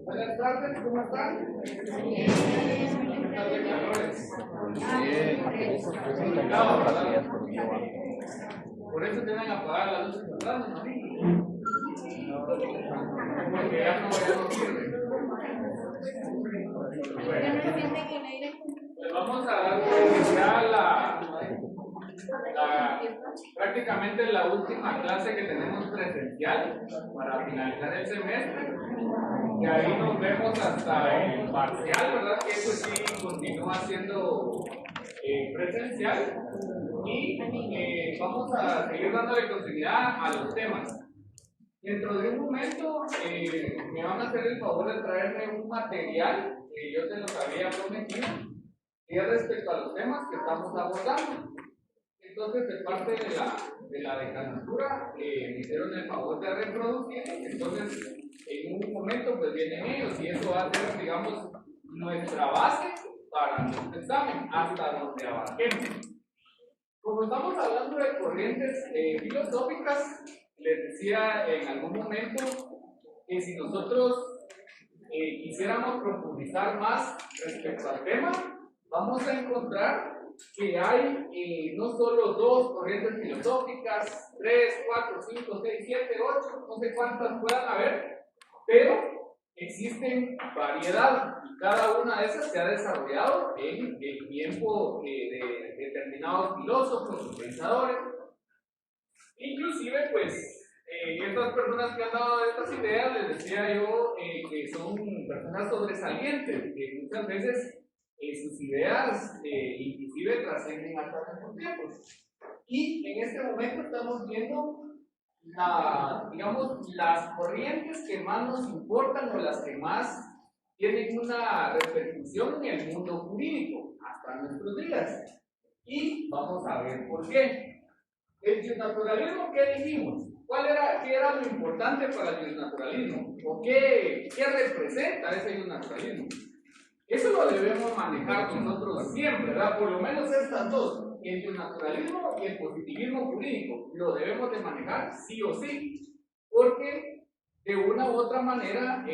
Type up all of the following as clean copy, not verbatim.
Buenas tardes, ¿cómo están? Por eso tienen que apagar las luces temprano, ¿no? Porque ya no sirve. Pues vamos a dar ya prácticamente la última clase que tenemos presencial para finalizar el semestre. Y ahí nos vemos hasta el parcial, ¿verdad? Que eso sí continúa siendo presencial. Y vamos a seguir dándole continuidad a los temas. Dentro de un momento me van a hacer el favor de traerme un material que yo se los había prometido, y es respecto a los temas que estamos abordando. Entonces, de parte de la decanatura, me hicieron el favor de reproducir. Entonces, en un momento, pues vienen ellos, y eso va a ser, digamos, nuestra base para nuestro examen, hasta donde abarquemos. Como estamos hablando de corrientes filosóficas, les decía en algún momento que si nosotros quisiéramos profundizar más respecto al tema, vamos a encontrar que hay no solo dos corrientes filosóficas, 3, 4, 5, 6, 7, 8, no sé cuántas puedan haber, pero existen variedad, y cada una de esas se ha desarrollado en el tiempo de determinados filósofos, pensadores. Inclusive, pues, estas personas que han dado estas ideas, les decía yo que son personas sobresalientes, que muchas veces sus ideas inclusive trascienden hasta nuestros tiempos. Y en este momento estamos viendo digamos, las corrientes que más nos importan o las que más tienen una repercusión en el mundo jurídico hasta nuestros días. Y vamos a ver por qué. El justnaturalismo, ¿qué dijimos? ¿Qué era lo importante para el justnaturalismo? ¿O qué representa ese justnaturalismo? Eso lo debemos manejar nosotros siempre, ¿verdad? Por lo menos estas dos, el justnaturalismo y el positivismo jurídico, lo debemos de manejar sí o sí, porque de una u otra manera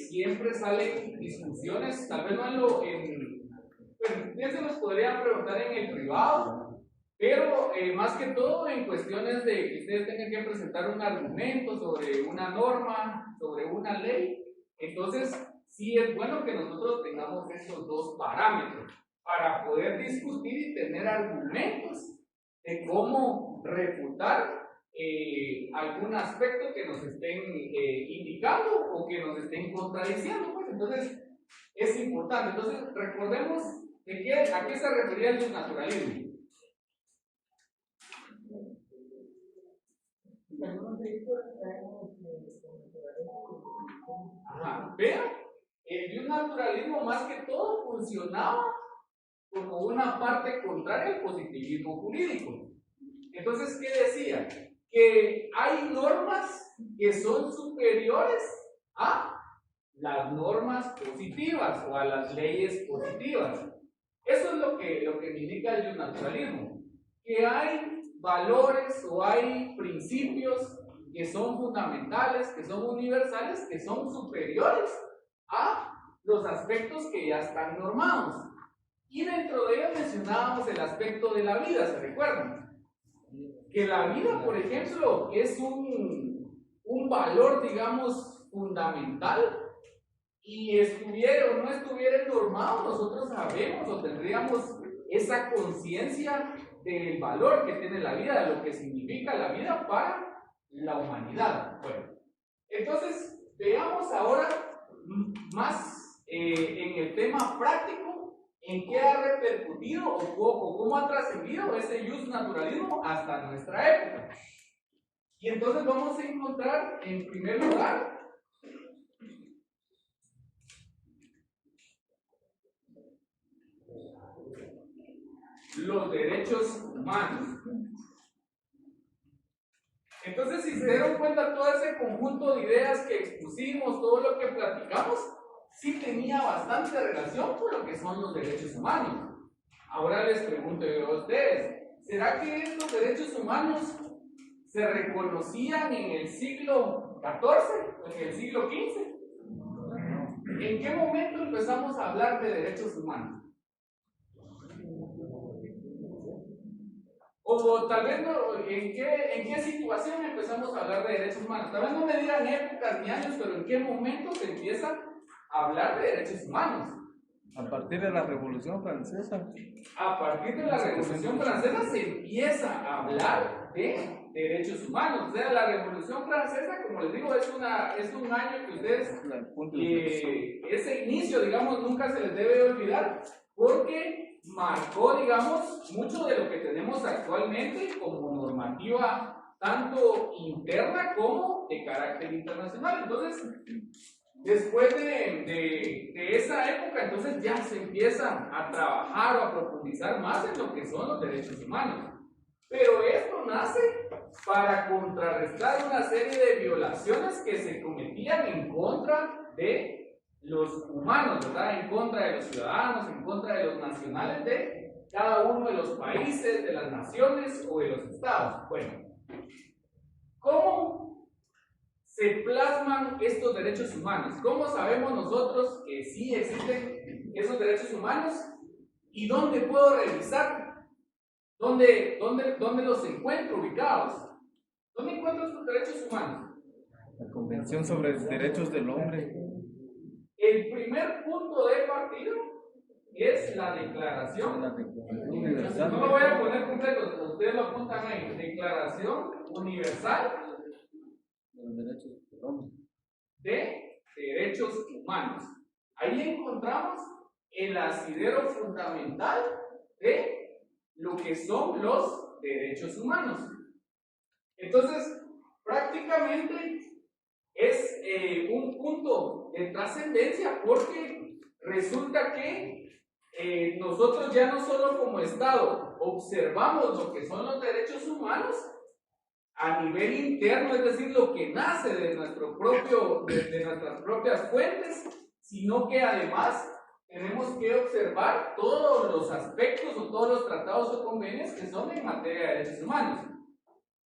siempre salen discusiones, tal vez no bueno, ya se nos podría preguntar en el privado, pero más que todo en cuestiones de que ustedes tengan que presentar un argumento sobre una norma, sobre una ley. Entonces sí es bueno que nosotros tengamos estos dos parámetros para poder discutir y tener argumentos de cómo refutar algún aspecto que nos estén indicando o que nos estén contradiciendo, pues. Entonces es importante. Entonces recordemos a qué se refería el justnaturalismo. Pero el justnaturalismo más que todo funcionaba como una parte contraria al positivismo jurídico. Entonces, ¿qué decía? Que hay normas que son superiores a las normas positivas o a las leyes positivas. Eso es lo que indica el justnaturalismo, que hay valores o hay principios que son fundamentales, que son universales, que son superiores a los aspectos que ya están normados. Y dentro de ellos mencionábamos el aspecto de la vida, ¿se recuerdan? Que la vida, por ejemplo, es un valor, digamos, fundamental, y estuviera o no estuviera normado, nosotros sabemos o tendríamos esa conciencia del valor que tiene la vida, de lo que significa la vida para la humanidad. Bueno, entonces veamos ahora más en el tema práctico, en qué ha repercutido o cómo ha trascendido ese jus naturalismo hasta nuestra época. Y entonces vamos a encontrar en primer lugar los derechos humanos. Entonces, si se dieron cuenta, todo ese conjunto de ideas que expusimos, todo lo que platicamos, sí tenía bastante relación con lo que son los derechos humanos. Ahora les pregunto yo a ustedes, ¿será que estos derechos humanos se reconocían en el siglo XIV o en el siglo XV? ¿En qué momento empezamos a hablar de derechos humanos? O tal vez no, ¿en qué situación empezamos a hablar de derechos humanos? Tal vez no me digan épocas ni años, pero ¿en qué momento se empieza a hablar de derechos humanos? A partir de la Revolución Francesa. A partir de la Revolución Francesa se empieza a hablar de derechos humanos. O sea, la Revolución Francesa, como les digo, es un año que ustedes, ese inicio, digamos, nunca se les debe olvidar, porque marcó, digamos, mucho de lo que tenemos actualmente como normativa, tanto interna como de carácter internacional. Entonces, después de esa época, entonces ya se empieza a trabajar o a profundizar más en lo que son los derechos humanos. Pero esto nace para contrarrestar una serie de violaciones que se cometían en contra de los humanos, ¿verdad? En contra de los ciudadanos, en contra de los nacionales de cada uno de los países, de las naciones o de los estados. Bueno, ¿cómo se plasman estos derechos humanos? ¿Cómo sabemos nosotros que sí existen esos derechos humanos? ¿Y dónde puedo revisar? ¿Dónde los encuentro ubicados? ¿Dónde encuentro estos derechos humanos? La Convención sobre los Derechos del Hombre. El primer punto de partida es la Declaración Universal. No lo voy a poner completo, ustedes lo apuntan ahí. Declaración Universal de Derechos Humanos. Ahí encontramos el asidero fundamental de lo que son los derechos humanos. Entonces, prácticamente es un punto de trascendencia, porque resulta que nosotros ya no solo como Estado observamos lo que son los derechos humanos a nivel interno, es decir, lo que nace de nuestras propias fuentes, sino que además tenemos que observar todos los aspectos o todos los tratados o convenios que son en materia de derechos humanos.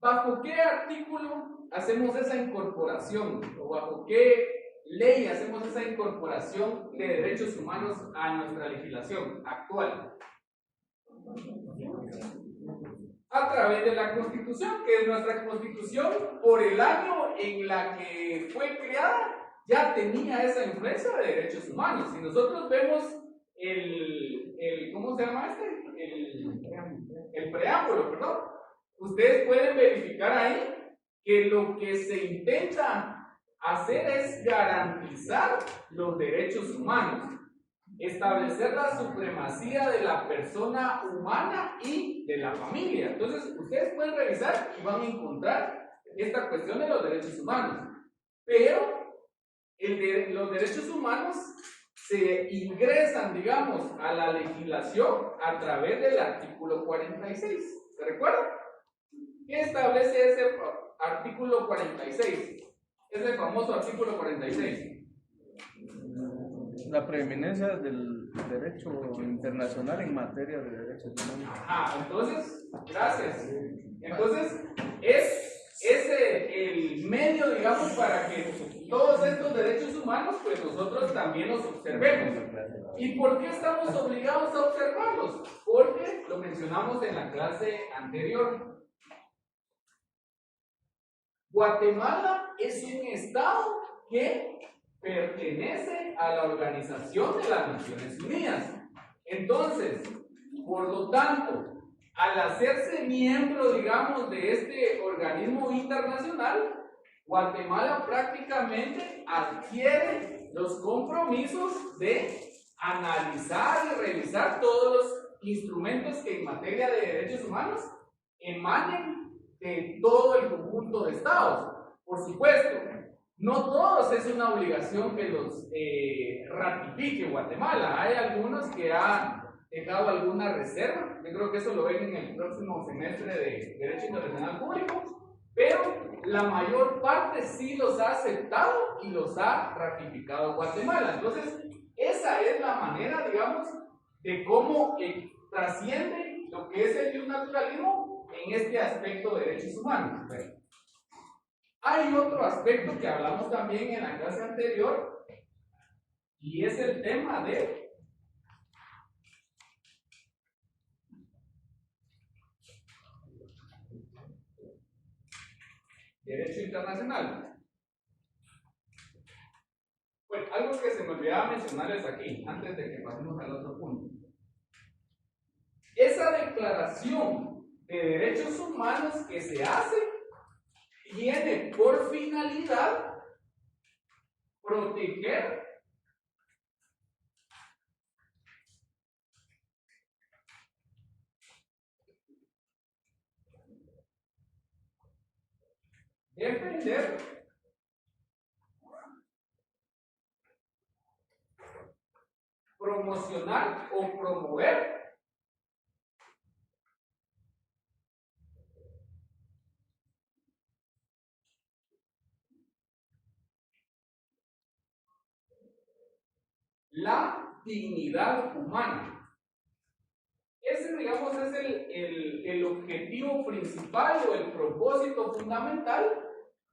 ¿Bajo qué artículo hacemos esa incorporación? ¿O bajo qué ley hacemos esa incorporación de derechos humanos a nuestra legislación actual? A través de la Constitución, que es nuestra Constitución, por el año en la que fue creada, ya tenía esa influencia de derechos humanos. Si nosotros vemos ¿cómo se llama el preámbulo, perdón, ustedes pueden verificar ahí que lo que se intenta hacer es garantizar los derechos humanos, establecer la supremacía de la persona humana y de la familia. Entonces, ustedes pueden revisar y van a encontrar esta cuestión de los derechos humanos. Pero los derechos humanos se ingresan, digamos, a la legislación a través del artículo 46. ¿Se recuerdan? ¿Qué establece ese artículo 46? Ese famoso artículo 46. La preeminencia del derecho internacional en materia de derechos humanos. Ajá, entonces, gracias. Entonces, es el medio, digamos, para que todos estos derechos humanos, pues nosotros también los observemos. ¿Y por qué estamos obligados a observarlos? Porque lo mencionamos en la clase anterior. Guatemala es un estado que pertenece a la Organización de las Naciones Unidas. Entonces, Por lo tanto, al hacerse miembro, digamos, de este organismo internacional, Guatemala prácticamente adquiere los compromisos de analizar y revisar todos los instrumentos que en materia de derechos humanos emanen de todo el conjunto de estados. Por supuesto, no todos es una obligación que los ratifique Guatemala. Hay algunos que han dejado alguna reserva. Yo creo que eso lo ven en el próximo semestre de Derecho Internacional Público, pero la mayor parte sí los ha aceptado y los ha ratificado Guatemala. Entonces, esa es la manera, digamos, de cómo trasciende lo que es el naturalismo en este aspecto de derechos humanos. Hay otro aspecto que hablamos también en la clase anterior y es el tema de derecho internacional. Bueno, algo que se me olvidaba mencionarles aquí, antes de que pasemos al otro punto. Esa declaración de derechos humanos que se hace tiene por finalidad proteger defender, promocionar o promover la dignidad humana. Ese, digamos, es el objetivo principal o el propósito fundamental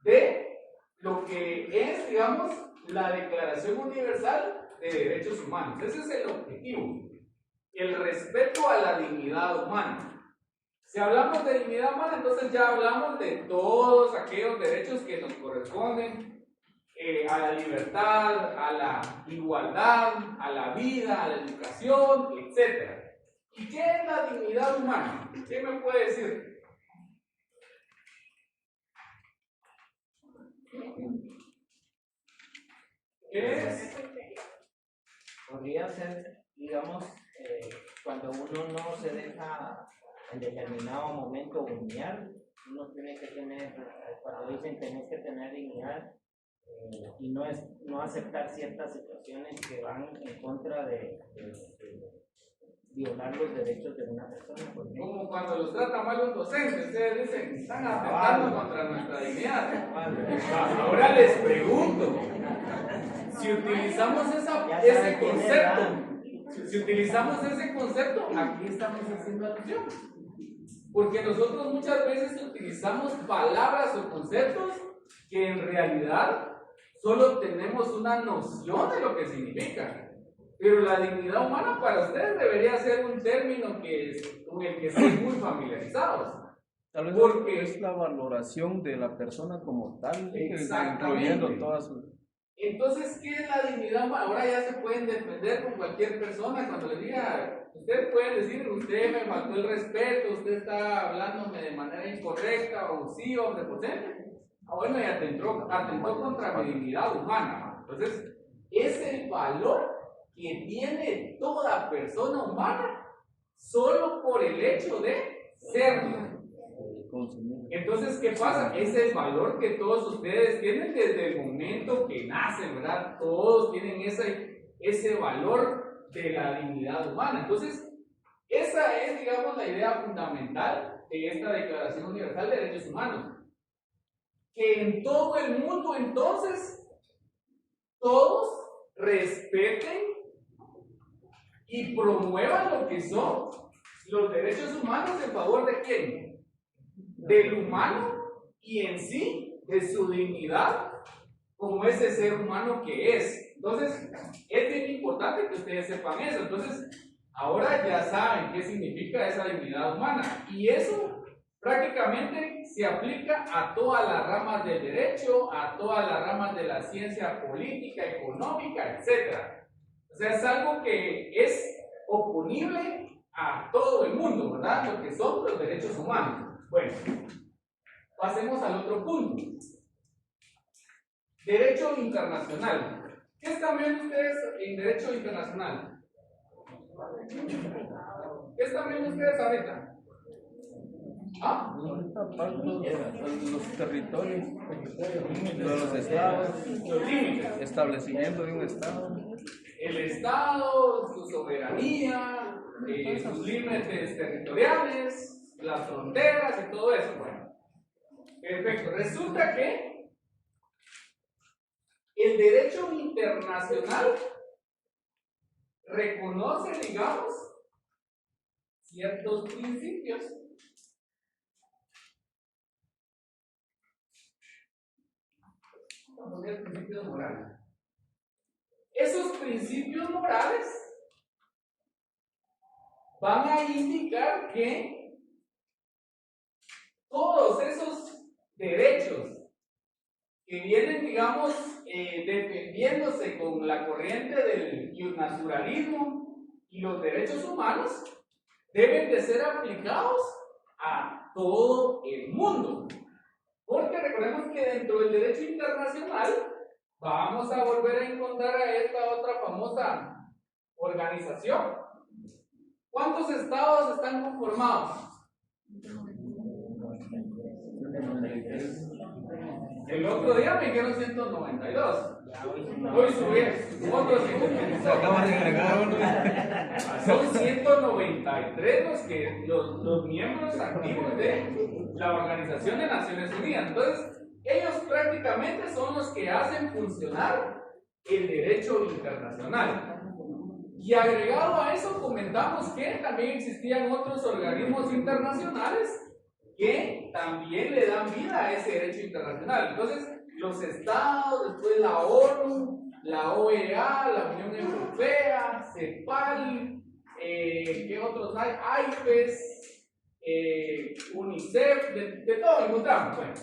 de lo que es, digamos, la Declaración Universal de Derechos Humanos. Ese es el objetivo, el respeto a la dignidad humana. Si hablamos de dignidad humana, entonces ya hablamos de todos aquellos derechos que nos corresponden, a la libertad, a la igualdad, a la vida, a la educación, etc. ¿Y qué es la dignidad humana? ¿Qué me puede decir? ¿Qué es? Podría ser, digamos, cuando uno no se deja en determinado momento humillar, uno tiene que tener, cuando dicen tenés que tener dignidad, y no aceptar ciertas situaciones que van en contra de violar los derechos de una persona. Como cuando los trata mal un docente, ustedes dicen, están atentando contra nuestra dignidad. Ahora les pregunto, si utilizamos ese concepto, si utilizamos ese concepto, aquí estamos haciendo alusión. Porque nosotros muchas veces utilizamos palabras o conceptos que en realidad solo tenemos una noción de lo que significa. Pero la dignidad humana para ustedes debería ser un término con el que estén muy familiarizados. Tal vez porque es la valoración de la persona como tal, exactamente, incluyendo todas sus... Entonces, ¿qué es la dignidad humana? Ahora ya se pueden defender con cualquier persona cuando les diga, ustedes pueden decir, usted me faltó el respeto, usted está hablándome de manera incorrecta, o sí, o prepotente. Bueno, y atentó contra mi dignidad humana. Entonces, es el valor que tiene toda persona humana solo por el hecho de serlo. Entonces, ¿qué pasa? Es el valor que todos ustedes tienen desde el momento que nacen, ¿verdad? Todos tienen ese valor de la dignidad humana. Entonces, esa es, digamos, la idea fundamental de esta Declaración Universal de Derechos Humanos. Que en todo el mundo, entonces, todos respeten y promuevan lo que son los derechos humanos en favor de quién? Del humano y en sí de su dignidad como ese ser humano que es. Entonces, es bien importante que ustedes sepan eso. Entonces, ahora ya saben qué significa esa dignidad humana. Y eso prácticamente se aplica a todas las ramas del derecho, a todas las ramas de la ciencia política, económica, etc. O sea, es algo que es oponible a todo el mundo, ¿verdad? Lo que son los derechos humanos. Bueno, pasemos al otro punto. Derecho internacional. ¿Qué están viendo ustedes en derecho internacional? ¿Qué están viendo ustedes ahorita? ¿Ah? Los territorios, los estados, Los límites. establecimiento de un estado. El Estado, su soberanía, sus límites territoriales, las fronteras y todo eso. Bueno, perfecto. Resulta que el derecho internacional reconoce, digamos, ciertos principios. Vamos a ver principios morales. Esos principios morales van a indicar que todos esos derechos que vienen, digamos, defendiéndose con la corriente del naturalismo y los derechos humanos, deben de ser aplicados a todo el mundo. Porque recordemos que dentro del derecho internacional vamos a volver a encontrar a esta otra famosa organización. ¿Cuántos estados están conformados? El otro día me dijeron 192. Hoy subí otros Se acaba de agregar uno. Son 193 los miembros activos de la Organización de Naciones Unidas. Entonces, ellos prácticamente son los que hacen funcionar el derecho internacional. Y agregado a eso, comentamos que también existían otros organismos internacionales que también le dan vida a ese derecho internacional. Entonces, los estados, después la ONU, la OEA, la Unión Europea, CEPAL, ¿qué otros hay? AIFES, UNICEF, de todo encontramos. Bueno.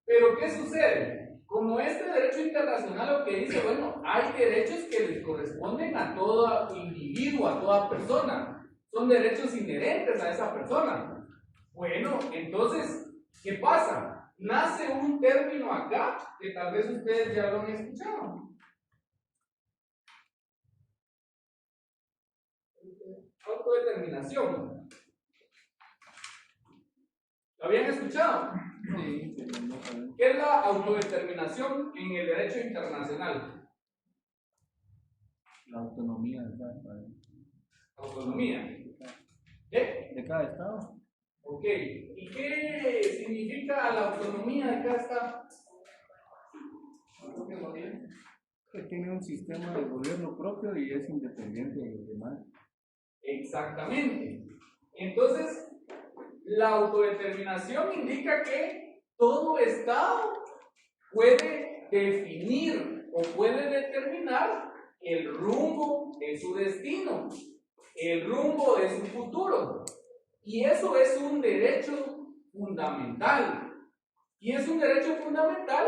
Pero ¿qué sucede? Como este derecho internacional lo que dice, bueno, hay derechos que les corresponden a todo individuo, a toda persona. Son derechos inherentes a esa persona. Bueno, entonces, ¿qué pasa? Nace un término acá que tal vez ustedes ya lo han escuchado. Autodeterminación. ¿Lo habían escuchado? Sí. ¿Qué es la autodeterminación en el derecho internacional? La autonomía de cada país. Autonomía. ¿Qué? ¿De cada estado? Ok. ¿Y qué significa la autonomía de cada estado? Que tiene un sistema de gobierno propio y es independiente de los demás. Exactamente. Entonces, la autodeterminación indica que todo estado puede definir o puede determinar el rumbo de su destino, el rumbo de su futuro. Y eso es un derecho fundamental. Y es un derecho fundamental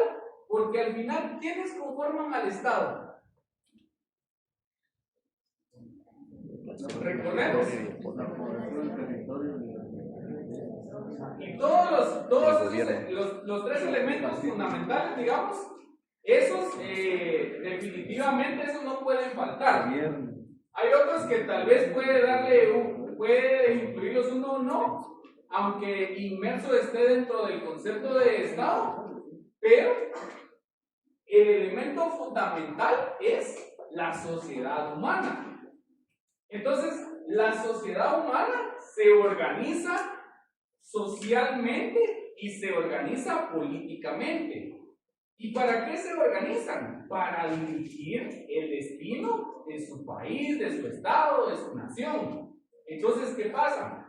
porque al final, ¿quiénes conforman al Estado? Recordemos. Y todos los tres elementos fundamentales, digamos, esos definitivamente esos no pueden faltar. Hay otros que tal vez puede incluirlos uno o no, aunque inmerso esté dentro del concepto de Estado, pero el elemento fundamental es la sociedad humana. Entonces, la sociedad humana se organiza socialmente y se organiza políticamente. ¿Y para qué se organizan? Para dirigir el destino de su país, de su estado, de su nación. Entonces, ¿qué pasa?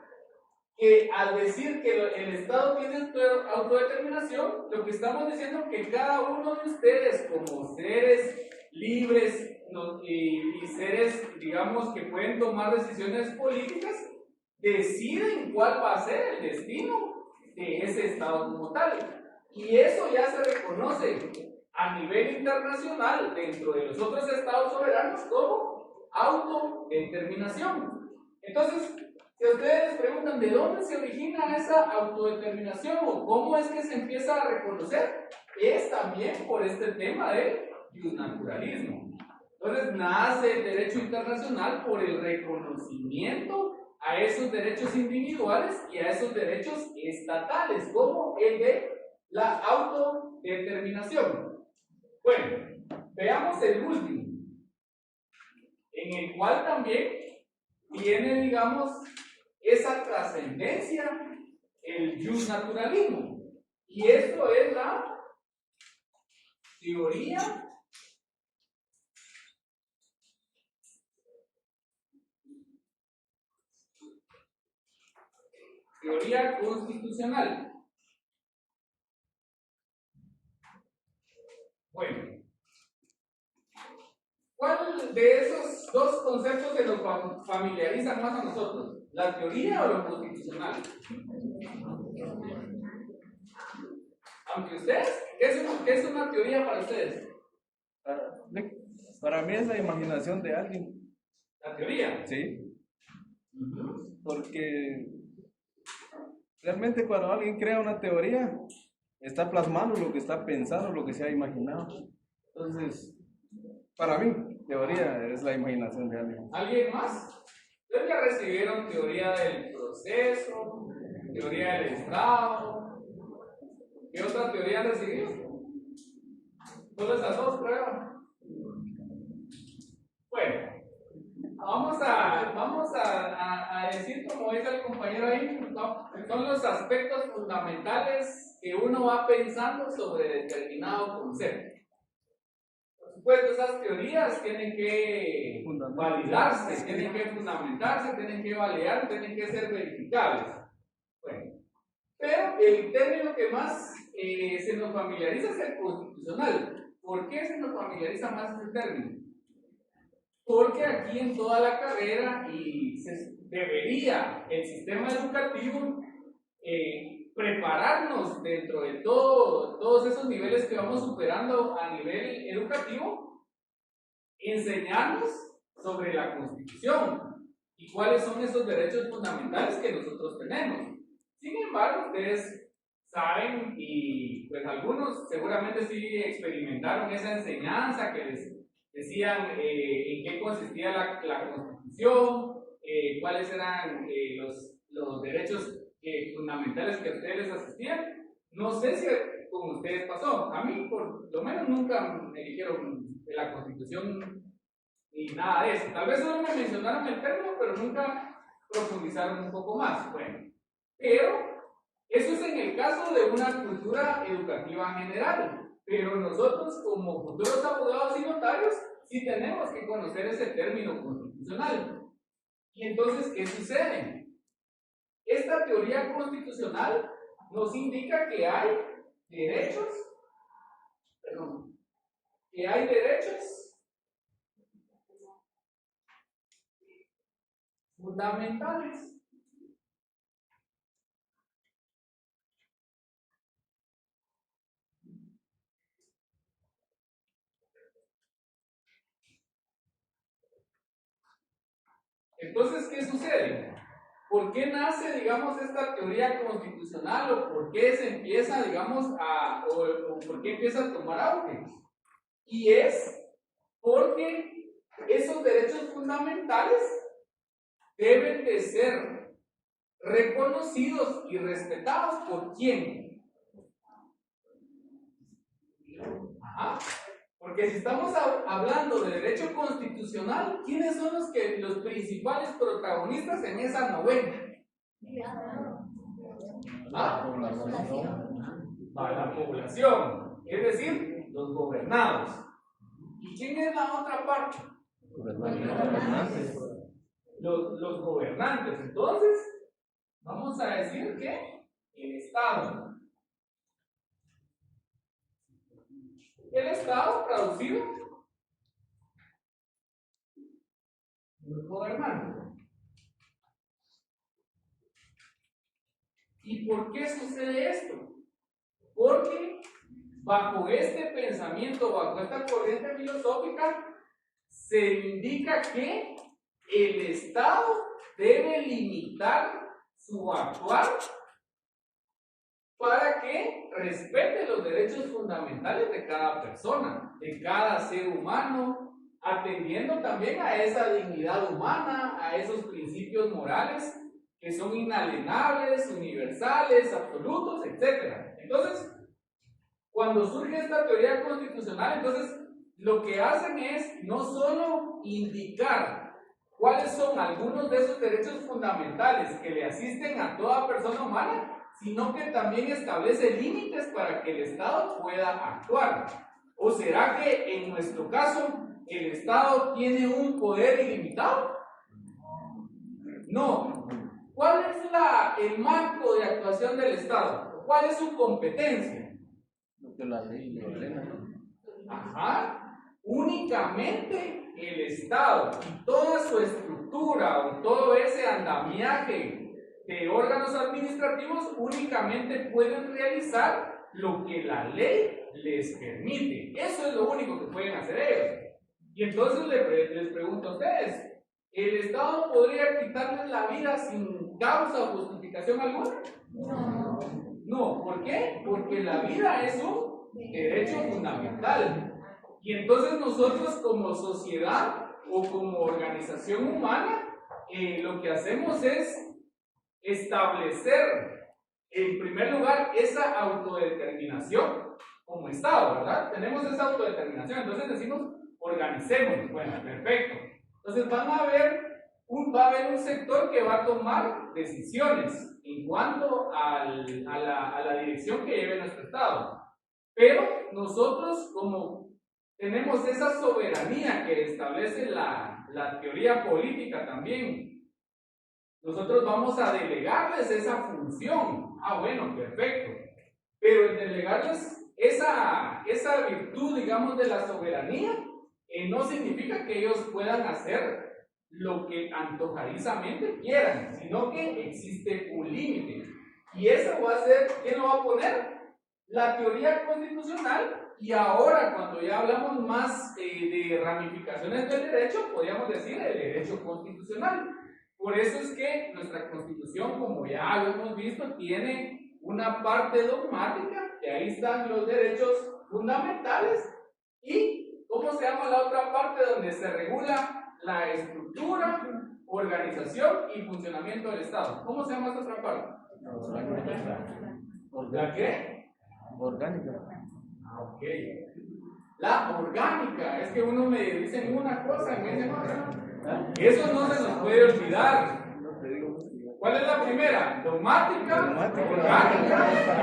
Que al decir que el Estado tiene autodeterminación, lo que estamos diciendo es que cada uno de ustedes, como seres libres y seres, digamos, que pueden tomar decisiones políticas, deciden cuál va a ser el destino de ese Estado como tal. Y eso ya se reconoce a nivel internacional dentro de los otros estados soberanos como autodeterminación. Entonces, si a ustedes les preguntan de dónde se origina esa autodeterminación o cómo es que se empieza a reconocer, es también por este tema del naturalismo. Entonces, nace el derecho internacional por el reconocimiento a esos derechos individuales y a esos derechos estatales, como el de la autodeterminación. Bueno, veamos el último, en el cual también tiene, digamos, esa trascendencia, el justnaturalismo. Y esto es la teoría constitucional. Bueno, ¿cuál de esos dos conceptos se nos familiarizan más a nosotros? ¿La teoría o lo constitucional? Aunque ustedes, ¿qué es una teoría para ustedes? Para mí es la imaginación de alguien. ¿La teoría? Sí. Porque realmente cuando alguien crea una teoría, está plasmando lo que está pensando, lo que se ha imaginado. Entonces, para mí, teoría es la imaginación de alguien. ¿Alguien más? Ustedes ya recibieron teoría del proceso, teoría del Estado. ¿Qué otra teoría han recibido? Solo esas dos, creo. Bueno, vamos a decir, como dice el compañero ahí, ¿no? Son los aspectos fundamentales que uno va pensando sobre determinado concepto. Por supuesto, esas teorías tienen que validarse, tienen que fundamentarse, tienen que validar, tienen que ser verificables. Bueno, pero el término que más se nos familiariza es el constitucional. ¿Por qué se nos familiariza más ese término? Porque aquí en toda la carrera debería el sistema educativo prepararnos dentro de todos esos niveles que vamos superando a nivel educativo, enseñarnos sobre la Constitución y cuáles son esos derechos fundamentales que nosotros tenemos. Sin embargo, ustedes saben, y pues algunos seguramente sí experimentaron esa enseñanza que les decían en qué consistía la Constitución, cuáles eran los derechos fundamentales que a ustedes les asistían. No sé si con ustedes pasó. A mí, por lo menos, nunca me dijeron de la Constitución ni nada de eso. Tal vez solo me mencionaron el término, pero nunca profundizaron un poco más. Bueno, pero eso es en el caso de una cultura educativa general. Pero nosotros, como futuros abogados y notarios, sí tenemos que conocer ese término constitucional. Y entonces, ¿qué sucede? Esta teoría constitucional nos indica que hay derechos fundamentales. Entonces, ¿qué sucede? ¿Por qué nace, digamos, esta teoría constitucional o por qué se empieza, digamos, o por qué empieza a tomar auge? Y es porque esos derechos fundamentales deben de ser reconocidos y respetados ¿por quién? Ajá. Porque si estamos hablando de derecho constitucional, ¿quiénes son los principales protagonistas en esa novena? ¿Ah? La población, es decir, los gobernados. ¿Y quién es la otra parte? Los gobernantes. Entonces, vamos a decir que el Estado. El Estado traducido los gobernantes. ¿Y por qué sucede esto? Porque bajo este pensamiento, bajo esta corriente filosófica, se indica que el Estado debe limitar su actuar para que respete los derechos fundamentales de cada persona, de cada ser humano, atendiendo también a esa dignidad humana, a esos principios morales que son inalienables, universales, absolutos, etc. Entonces, cuando surge esta teoría constitucional, entonces lo que hacen es no solo indicar cuáles son algunos de esos derechos fundamentales que le asisten a toda persona humana, sino que también establece límites para que el Estado pueda actuar. ¿O será que en nuestro caso el Estado tiene un poder ilimitado? No. ¿Cuál es el marco de actuación del Estado? ¿Cuál es su competencia? Lo que la ley le ordena. Ajá. Únicamente el Estado y toda su estructura o todo ese andamiaje de órganos administrativos únicamente pueden realizar lo que la ley les permite. Eso es lo único que pueden hacer ellos. Y entonces les pregunto a ustedes, ¿el Estado podría quitarles la vida sin causa o justificación alguna? No. No, ¿por qué? Porque la vida es un derecho fundamental. Y entonces nosotros como sociedad o como organización humana, lo que hacemos es establecer, en primer lugar, esa autodeterminación como Estado, ¿verdad? Tenemos esa autodeterminación, entonces decimos, organicémonos. Bueno, perfecto. Entonces va a haber un sector que va a tomar decisiones en cuanto a la dirección que lleve nuestro Estado. Pero nosotros, como tenemos esa soberanía que establece la teoría política también, nosotros vamos a delegarles esa función. Ah, bueno, perfecto. Pero en delegarles esa virtud, digamos, de la soberanía, no significa que ellos puedan hacer lo que antojadizamente quieran, sino que existe un límite. Y eso va a ser, ¿quién lo va a poner? La teoría constitucional. Y ahora, cuando ya hablamos más de ramificaciones del derecho, podríamos decir el derecho constitucional. Por eso es que nuestra Constitución, como ya lo hemos visto, tiene una parte dogmática, que ahí están los derechos fundamentales, y ¿cómo se llama la otra parte donde se regula la estructura, organización y funcionamiento del Estado? ¿Cómo se llama esta otra parte? ¿La qué? Orgánica. Ok. La orgánica, es que uno me dice una cosa y me dice otra. Eso no se nos puede olvidar. ¿Cuál es la primera? Dogmática, orgánica,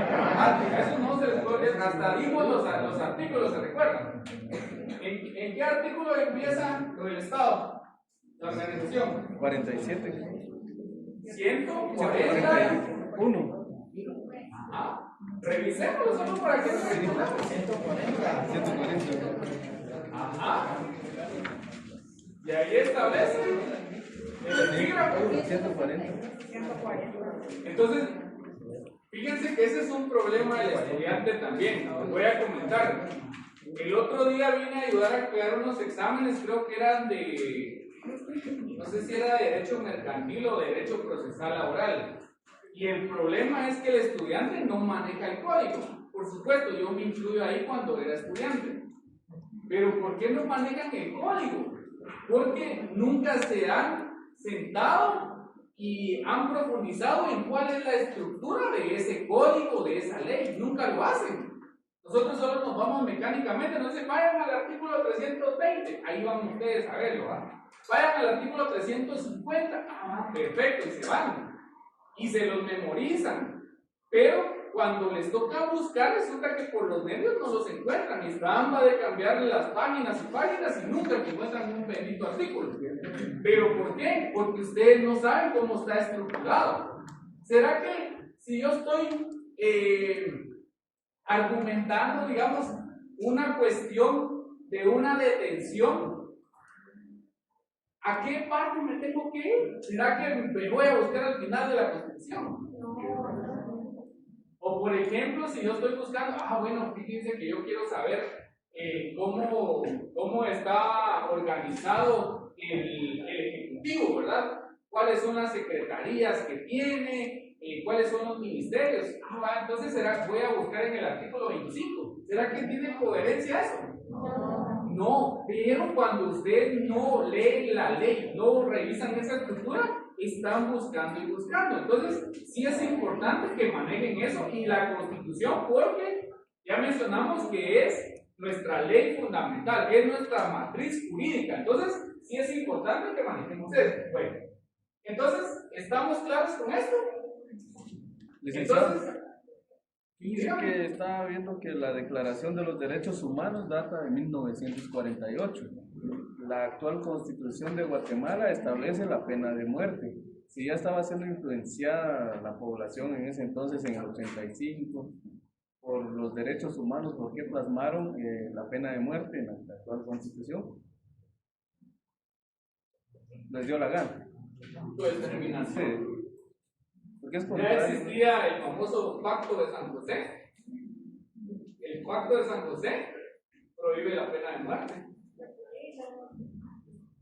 gramática. Eso no se les puede olvidar. Hasta dimos los artículos, ¿se recuerdan? ¿En qué artículo empieza lo del Estado? La organización. 47. 141. Ajá. Revisémoslo solo para que nos recordemos. 140. Ajá. Y ahí establece el epígrafe. 140. Entonces, fíjense que ese es un problema del estudiante también. Les voy a comentar. El otro día vine a ayudar a crear unos exámenes, creo que eran no sé si era de derecho mercantil o de derecho procesal laboral. Y el problema es que el estudiante no maneja el código. Por supuesto, yo me incluyo ahí cuando era estudiante. Pero ¿por qué no manejan el código? Porque nunca se han sentado y han profundizado en cuál es la estructura de ese código, de esa ley. Nunca lo hacen. Nosotros solo nos vamos mecánicamente, no se vayan al artículo 320, ahí van ustedes a verlo. Vayan al artículo 350, perfecto, y se van. Y se los memorizan. Pero cuando les toca buscar, resulta que por los medios no los encuentran. Y están de cambiarle las páginas y páginas y nunca encuentran un bendito artículo. ¿Pero por qué? Porque ustedes no saben cómo está estructurado. ¿Será que si yo estoy argumentando, digamos, una cuestión de una detención, ¿a qué parte me tengo que ir? ¿Será que me voy a buscar al final de la Constitución? O por ejemplo, si yo estoy buscando, bueno, fíjense que yo quiero saber cómo está organizado el Ejecutivo, ¿verdad? cuáles son las secretarías que tiene, cuáles son los ministerios. Entonces voy a buscar en el artículo 25. ¿Será que tiene coherencia eso? No, pero cuando usted no lee la ley, no revisan esa estructura, están buscando y buscando. Entonces, sí es importante que manejen eso y la Constitución, porque ya mencionamos que es nuestra ley fundamental, es nuestra matriz jurídica. Entonces, sí es importante que manejemos eso. Bueno, entonces, ¿estamos claros con esto? Licenciado, Entonces, dice que estaba viendo que la Declaración de los Derechos Humanos data de 1948. La actual Constitución de Guatemala establece la pena de muerte. Si ya estaba siendo influenciada la población en ese entonces, en el 85, por los derechos humanos, ¿por qué plasmaron la pena de muerte en la actual Constitución? Les dio la gana. tu determinación. Sí. Porque es Ya contrario. existía el famoso Pacto de San José. El Pacto de San José prohíbe la pena de muerte.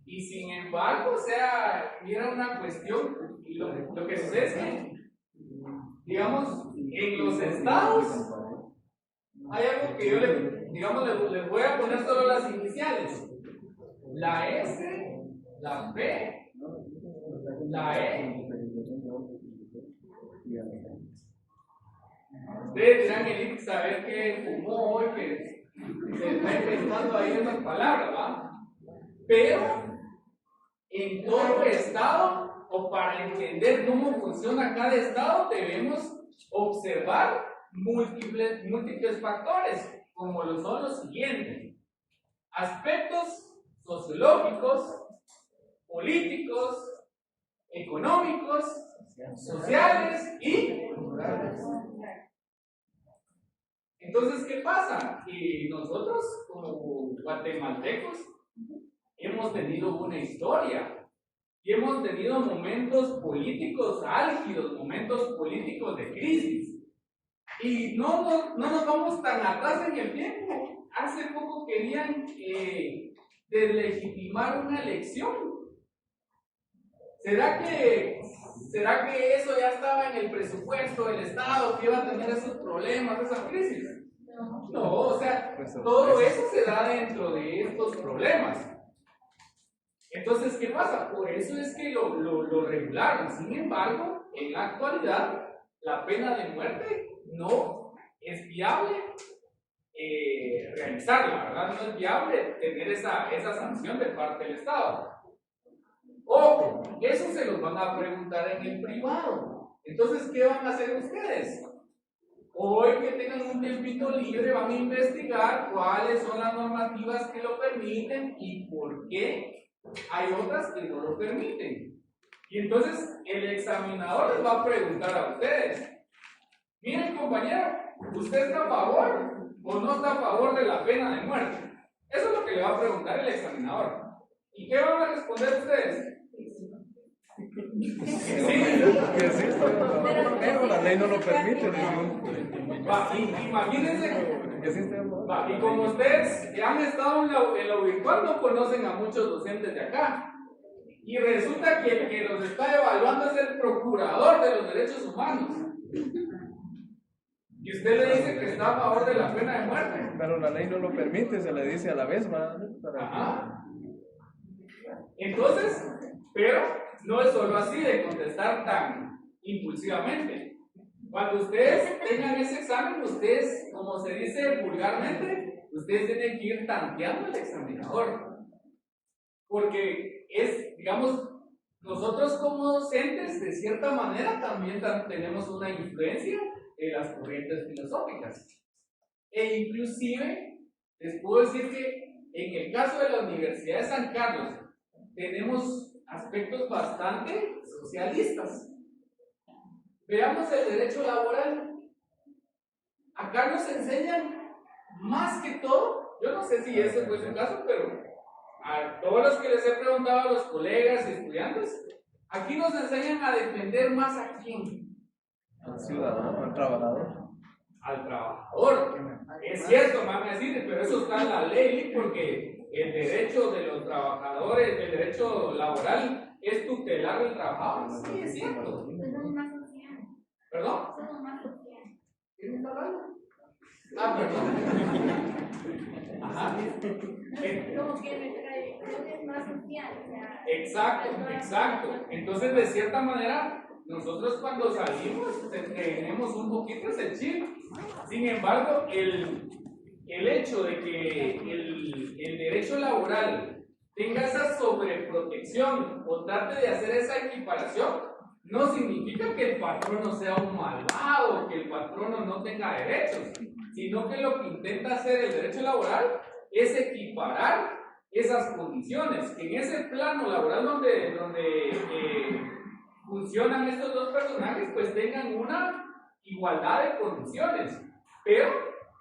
Y sin embargo, o sea, era una cuestión, lo que sucede es que, digamos, en los estados hay algo que yo les voy a poner solo las iniciales. La S, la P, la E. Ustedes dirán, Elix, saber que fumó hoy, que se está inventando ahí esas palabras, ¿va? Pero en todo estado, o para entender cómo funciona cada estado, debemos observar múltiples factores, como lo son los siguientes: aspectos sociológicos, políticos, económicos, sociales y culturales. Entonces, ¿qué pasa? Que nosotros, como guatemaltecos, hemos tenido una historia y hemos tenido momentos políticos álgidos, momentos políticos de crisis. Y no nos vamos tan atrás en el tiempo. Hace poco querían deslegitimar una elección. ¿Será que eso ya estaba en el presupuesto del Estado, que iba a tener esos problemas, esa crisis? No, o sea, todo eso se da dentro de estos problemas. Entonces, ¿qué pasa? Por eso es que lo regularon. Sin embargo, en la actualidad, la pena de muerte no es viable realizarla, ¿verdad? No es viable tener esa sanción de parte del Estado. Ojo, eso se los van a preguntar en el privado. Entonces, ¿qué van a hacer ustedes? Hoy que tengan un tiempito libre, van a investigar cuáles son las normativas que lo permiten y por qué hay otras que no lo permiten. Y entonces el examinador les va a preguntar a ustedes: miren, compañero, ¿usted está a favor o no está a favor de la pena de muerte? Eso es lo que le va a preguntar el examinador. ¿Y qué van a responder ustedes? Pero la ley no lo permite. Imagínense. Y como ustedes han estado en lo virtual, no conocen a muchos docentes de acá. Y resulta que el que los está evaluando es el procurador de los derechos humanos. Y usted le dice que está a favor de la pena de muerte. Pero la ley no lo permite, se le dice a la vez, ¿verdad? Ajá. Entonces, pero no es solo así de contestar tan impulsivamente. Cuando ustedes tengan ese examen, ustedes, como se dice vulgarmente, ustedes tienen que ir tanteando al examinador. Porque es, digamos, nosotros como docentes, de cierta manera, también tenemos una influencia en las corrientes filosóficas. E inclusive, les puedo decir que en el caso de la Universidad de San Carlos, tenemos aspectos bastante socialistas. Veamos el derecho laboral. Acá nos enseñan más que todo, yo no sé si ese fue su caso, pero a todos los que les he preguntado a los colegas y estudiantes, aquí nos enseñan a defender más a quién. Al ciudadano, al trabajador. Al trabajador. Es cierto, me van a decir, pero eso está en la ley, porque el derecho de los trabajadores, el derecho laboral es tutelar el trabajador. Sí, es cierto. ¿Perdón? ¿Quién está hablando? Ah, perdón. Ajá. Como que nuestra dirección es más social. O sea, Exacto. Entonces, de cierta manera, nosotros cuando salimos tenemos un poquito ese chip. Sin embargo, el hecho de que el derecho laboral tenga esa sobreprotección o trate de hacer esa equiparación, no significa que el patrono sea un malvado, que el patrono no tenga derechos, sino que lo que intenta hacer el derecho laboral es equiparar esas condiciones, que en ese plano laboral donde funcionan estos dos personajes, pues tengan una igualdad de condiciones. Pero,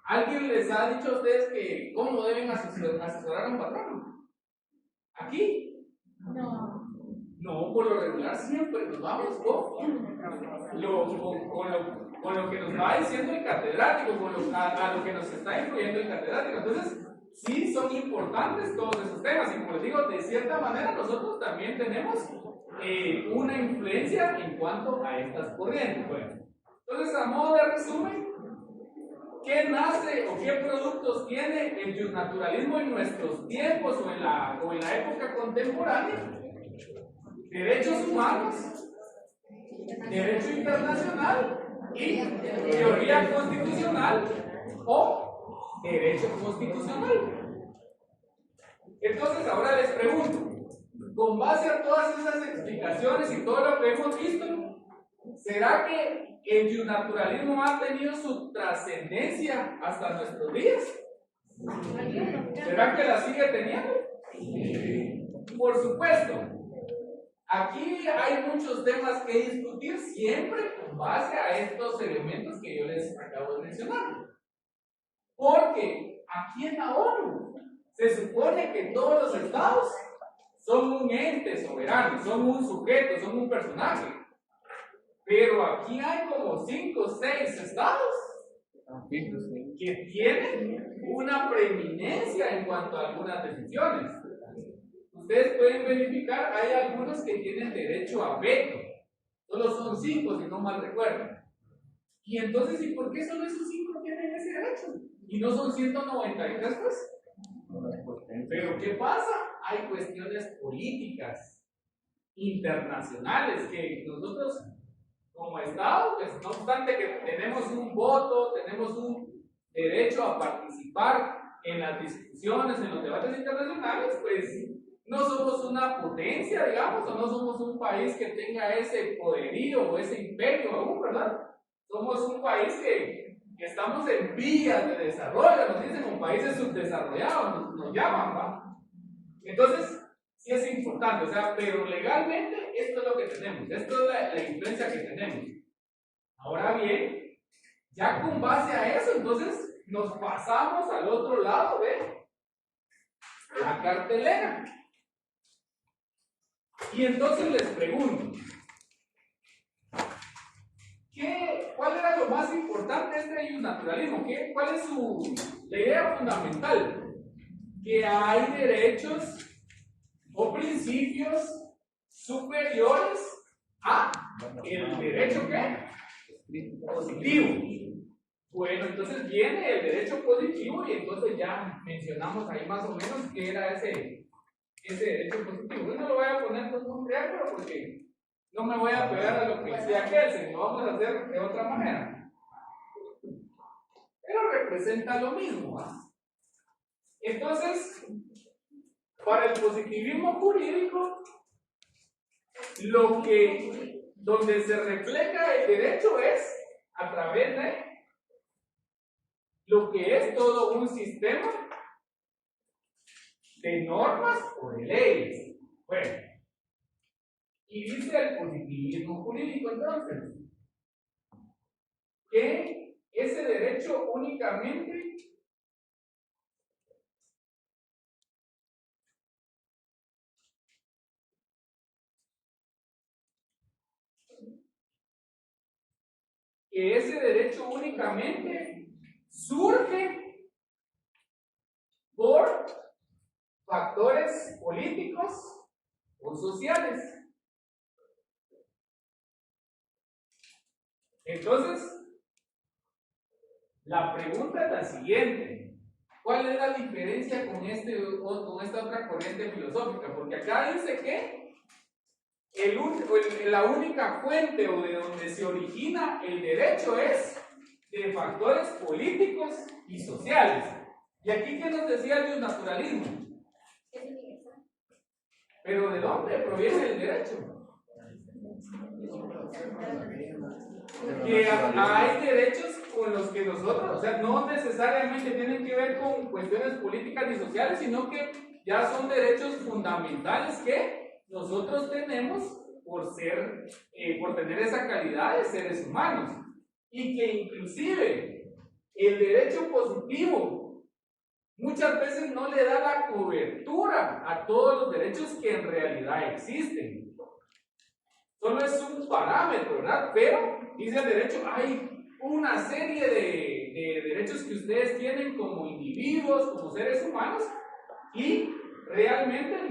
¿alguien les ha dicho a ustedes que cómo deben asesorar a un patrono? ¿Aquí? No, por lo regular siempre nos vamos con lo que nos va diciendo el catedrático, a lo que nos está influyendo el catedrático. Entonces, sí son importantes todos esos temas. Y como les digo, de cierta manera nosotros también tenemos una influencia en cuanto a estas corrientes. Bueno, entonces, a modo de resumen, ¿qué nace o qué productos tiene el justnaturalismo en nuestros tiempos o en la época contemporánea? Derechos humanos, derecho internacional y teoría constitucional o derecho constitucional. Entonces ahora les pregunto, con base a todas esas explicaciones y todo lo que hemos visto, ¿será que el justnaturalismo ha tenido su trascendencia hasta nuestros días? ¿Será que la sigue teniendo? Por supuesto. Aquí hay muchos temas que discutir siempre con base a estos elementos que yo les acabo de mencionar. Porque aquí en la ONU se supone que todos los estados son un ente soberano, son un sujeto, son un personaje. Pero aquí hay como 5 o 6 estados que tienen una preeminencia en cuanto a algunas decisiones. Ustedes pueden verificar, hay algunos que tienen derecho a veto. Solo son 5, si no mal recuerdo. Y entonces, ¿y por qué solo esos 5 tienen ese derecho? Y no son 193, pues. Pero ¿qué pasa? Hay cuestiones políticas, internacionales, que nosotros, como Estado, pues no obstante que tenemos un voto, tenemos un derecho a participar en las discusiones, en los debates internacionales, pues no somos una potencia, digamos, o no somos un país que tenga ese poderío o ese imperio aún, ¿verdad? Somos un país que estamos en vías de desarrollo, nos dicen como países subdesarrollados, nos llaman, ¿va? Entonces, sí es importante, o sea, pero legalmente esto es lo que tenemos, esto es la influencia que tenemos. Ahora bien, ya con base a eso, entonces nos pasamos al otro lado de la cartelera. Y entonces les pregunto, ¿cuál era lo más importante de este justnaturalismo? ¿Cuál es la idea fundamental? Que hay derechos o principios superiores a el derecho ¿qué? Positivo. Bueno, entonces viene el derecho positivo y entonces ya mencionamos ahí más o menos qué era ese derecho positivo. Yo no lo voy a poner con un triángulo porque no me voy a pegar a lo que decía Kelsen, lo vamos a hacer de otra manera. Pero representa lo mismo, ¿ah? Entonces, para el positivismo jurídico, donde se refleja el derecho es a través de lo que es todo un sistema de normas o de leyes. Bueno, y dice el positivismo jurídico entonces que ese derecho únicamente surge por factores políticos o sociales. Entonces, la pregunta es la siguiente. ¿Cuál es la diferencia con esta otra corriente filosófica? Porque acá dice que la única fuente o de donde se origina el derecho es de factores políticos y sociales. Y aquí, ¿qué nos decía el naturalismo? ¿Pero de dónde proviene el derecho? Que hay derechos con los que nosotros, o sea, no necesariamente tienen que ver con cuestiones políticas y sociales, sino que ya son derechos fundamentales que nosotros tenemos por tener esa calidad de seres humanos. Y que inclusive el derecho positivo muchas veces no le da la cobertura a todos los derechos que en realidad existen. Solo es un parámetro, ¿verdad? Pero dice el derecho, hay una serie de derechos que ustedes tienen como individuos, como seres humanos, y realmente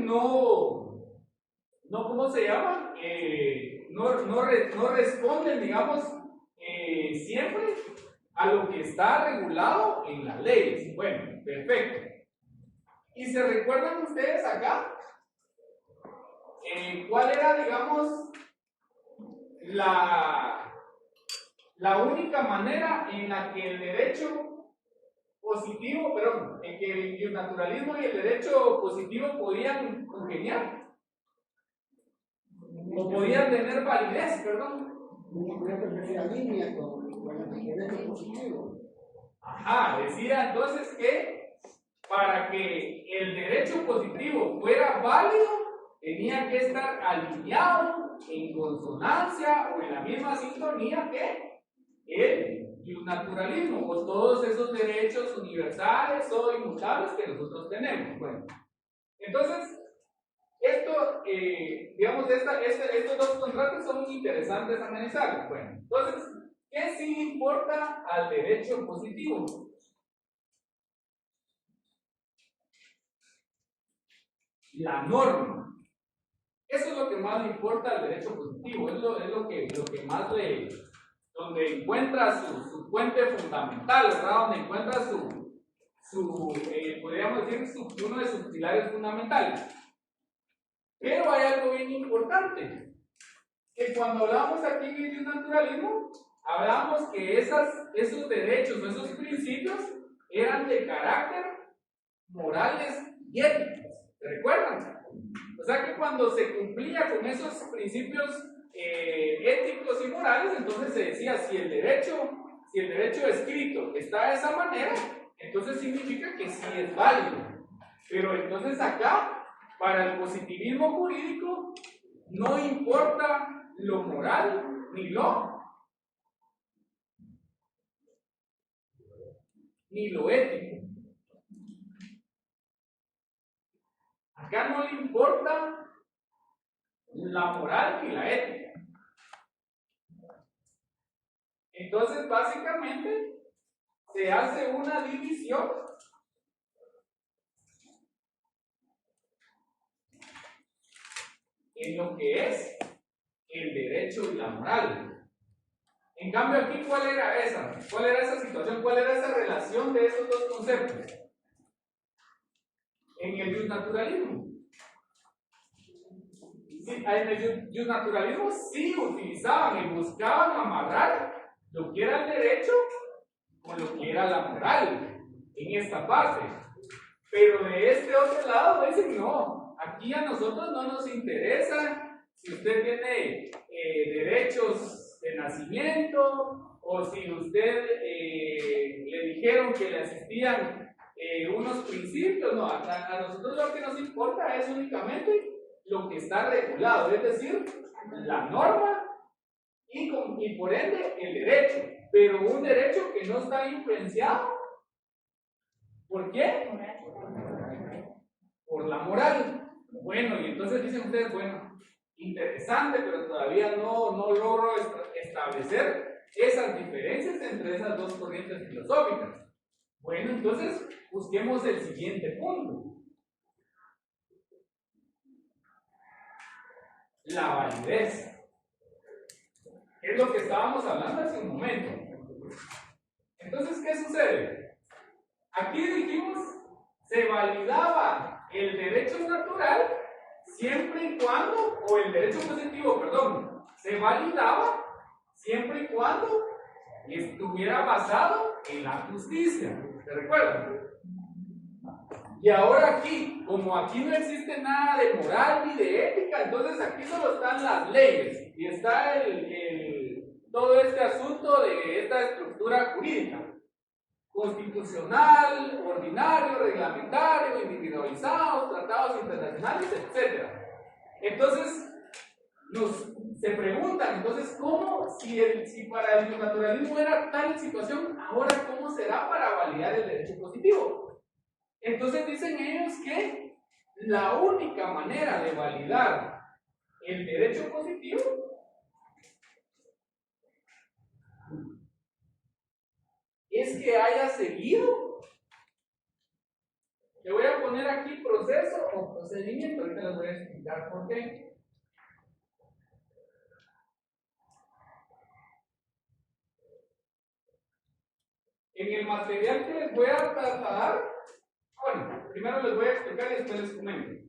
¿cómo se llama? No responden, digamos, siempre a lo que está regulado en las leyes. Bueno, perfecto. ¿Y se recuerdan ustedes acá? ¿Cuál era, digamos, la única manera en la que el derecho positivo, perdón, en que el naturalismo y el derecho positivo podían congeniar? ¿O podían tener validez, perdón? Línea con el derecho positivo. Ajá, decía entonces que para que el derecho positivo fuera válido, tenía que estar alineado en consonancia o en la misma sintonía que el naturalismo o todos esos derechos universales o inmutables que nosotros tenemos. Bueno, entonces, digamos, estos dos contrastes son interesantes analizarlos. Bueno, entonces, ¿qué sí importa al derecho positivo? La norma. Eso es lo que más le importa al derecho positivo, es lo que más donde encuentra su fuente fundamental, ¿verdad? Donde encuentra podríamos decir, uno de sus pilares fundamentales. Pero hay algo bien importante, que cuando hablamos aquí de naturalismo, hablamos que esos derechos, esos principios, eran de carácter morales y éticos. ¿Se recuerdan? O sea que cuando se cumplía con esos principios éticos y morales, entonces se decía, si el derecho escrito está de esa manera, entonces significa que sí es válido. Pero entonces acá, para el positivismo jurídico, no importa lo moral ni lo ético. Acá no le importa la moral ni la ética. Entonces, básicamente, se hace una división en lo que es el derecho y la moral. En cambio, aquí, ¿cuál era esa situación? ¿Cuál era esa relación de esos dos conceptos? En el naturalismo. En el naturalismo sí utilizaban y buscaban amarrar lo que era el derecho con lo que era la moral en esta parte. Pero de este otro lado dicen, no, aquí a nosotros no nos interesa si usted tiene derechos de nacimiento o si usted le dijeron que le asistían unos principios. No, a nosotros lo que nos importa es únicamente lo que está regulado, es decir, la norma y por ende el derecho, pero un derecho que no está influenciado. ¿Por qué? Por la moral. Bueno, y entonces dicen ustedes, bueno, interesante, pero todavía no logro establecer esas diferencias entre esas dos corrientes filosóficas. Bueno, entonces busquemos el siguiente punto. La validez. ¿Qué es lo que estábamos hablando hace un ¿qué sucede? Aquí dijimos, se validaba el derecho natural siempre y cuando, o el derecho positivo, perdón, se validaba siempre y cuando estuviera basado en la justicia. ¿Se recuerdan? Y ahora aquí, como aquí no existe nada de moral ni de ética, entonces aquí solo están las leyes y está todo este asunto de esta estructura jurídica, constitucional, ordinario, reglamentario, individualizado, tratados internacionales, etc. Entonces, se preguntan, entonces, ¿cómo, si para el naturalismo era tal situación, ahora cómo será para validar el derecho positivo? Entonces dicen ellos que la única manera de validar el derecho positivo es que haya seguido. Le voy a poner aquí proceso o procedimiento, ahorita les voy a explicar por qué. En el material que les voy a trasladar, bueno, primero les voy a explicar y después les comento.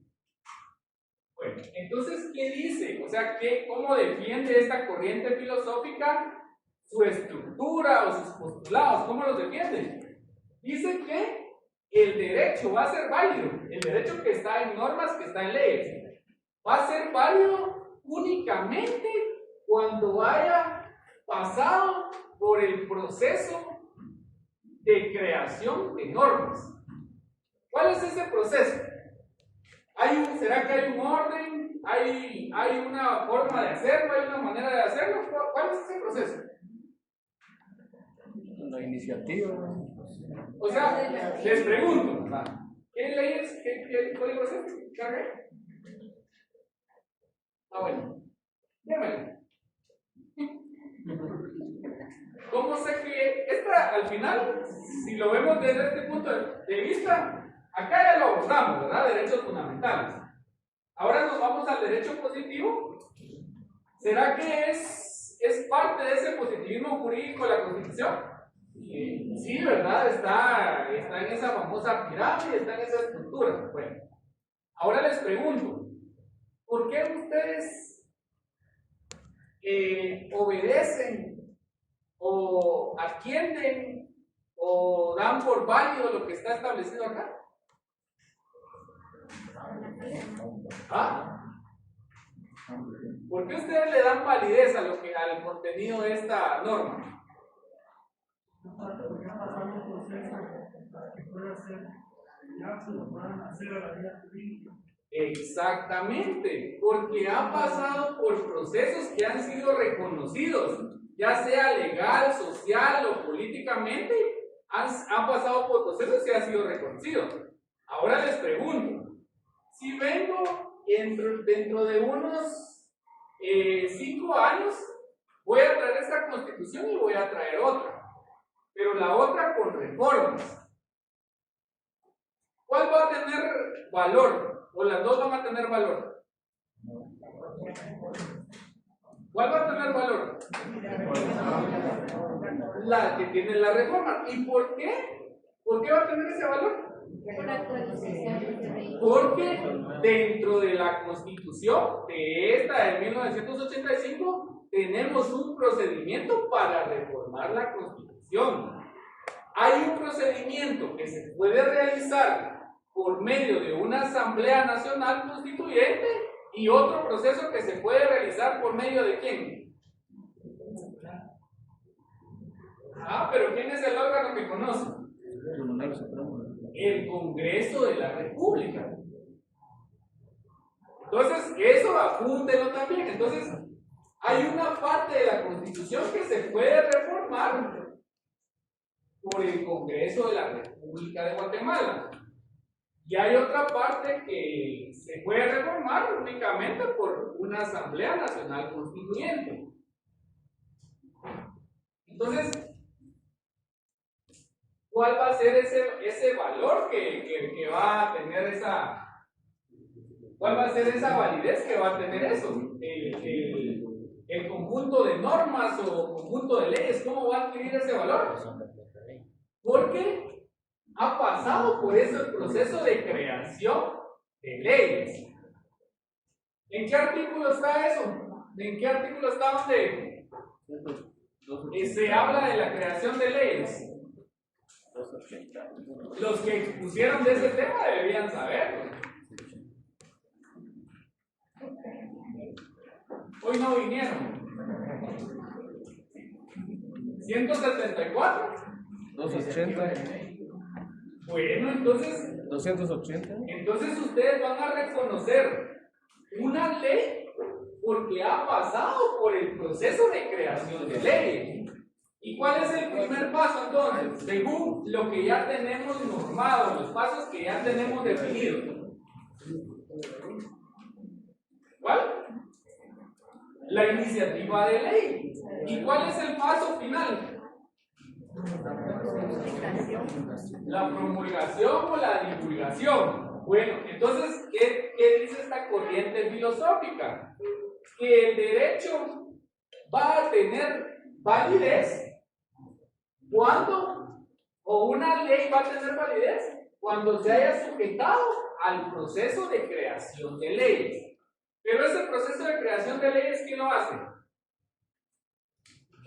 Bueno, entonces, ¿qué dice? O sea, ¿cómo defiende esta corriente filosófica su estructura o sus postulados? ¿Cómo los defiende? Dice que el derecho va a ser válido, el derecho que está en normas, que está en leyes, va a ser válido únicamente cuando haya pasado por el proceso de creación de normas. ¿Cuál es ese proceso? ¿Será que hay un orden? ¿Hay una forma de hacerlo? ¿Hay una manera de hacerlo? ¿Cuál es ese proceso? La iniciativa. O sea, les pregunto, ¿qué leyes, qué código es este? ¿Cargué? Ah, bueno. Déjame. ¿Cómo sé que esta, al final, si lo vemos desde este punto de vista, acá ya lo abordamos, ¿verdad? Derechos fundamentales. Ahora nos vamos al derecho positivo. ¿Será que es parte de ese positivismo jurídico la Constitución? Sí, ¿verdad? Está en esa famosa pirámide, está en esa estructura. Bueno, ahora les pregunto, ¿por qué ustedes obedecen o atienden o dan por válido lo que está establecido acá? ¿Ah? ¿Por qué ustedes le dan validez al contenido de esta norma? Exactamente, porque han pasado por procesos que han sido reconocidos, ya sea legal, social o políticamente, han pasado por procesos que han sido reconocidos. Ahora les pregunto, si vengo dentro de unos 5 años, voy a traer esta constitución y voy a traer otra, pero la otra con reformas. ¿Cuál va a tener valor? ¿O las dos van a tener valor? ¿Cuál va a tener valor? La que tiene la reforma. ¿Y por qué? ¿Por qué va a tener ese valor? Porque dentro de la Constitución de esta de 1985 tenemos un procedimiento para reformar la Constitución. Hay un procedimiento que se puede realizar por medio de una Asamblea Nacional Constituyente y otro proceso que se puede realizar por medio de ¿quién? Pero ¿quién es el órgano que conoce? El Congreso de la República. Entonces, eso apúntelo también. Entonces, hay una parte de la Constitución que se puede reformar por el Congreso de la República de Guatemala. Y hay otra parte que se puede reformar únicamente por una Asamblea Nacional Constituyente. Entonces, ¿cuál va a ser ese valor que va a tener cuál va a ser esa validez que va a tener eso? El conjunto de normas o conjunto de leyes, ¿cómo va a adquirir ese valor? porque ha pasado por eso el proceso de creación de leyes. ¿En qué artículo está eso? ¿En qué artículo está donde se habla de la creación de leyes? Los que expusieron de ese tema deberían saberlo. Hoy no vinieron. 174. 280. Bueno, entonces 280. Entonces ustedes van a reconocer una ley porque ha pasado por el proceso de creación de leyes. ¿Y cuál es el primer paso entonces? Según lo que ya tenemos normado, los pasos que ya tenemos definidos. ¿Cuál? La iniciativa de ley. ¿Y cuál es el paso final? La promulgación o la divulgación. Bueno, entonces, ¿qué dice esta corriente filosófica? Que el derecho va a tener validez cuando, o una ley va a tener validez cuando se haya sujetado al proceso de creación de leyes. Pero ese proceso de creación de leyes, ¿quién lo hace?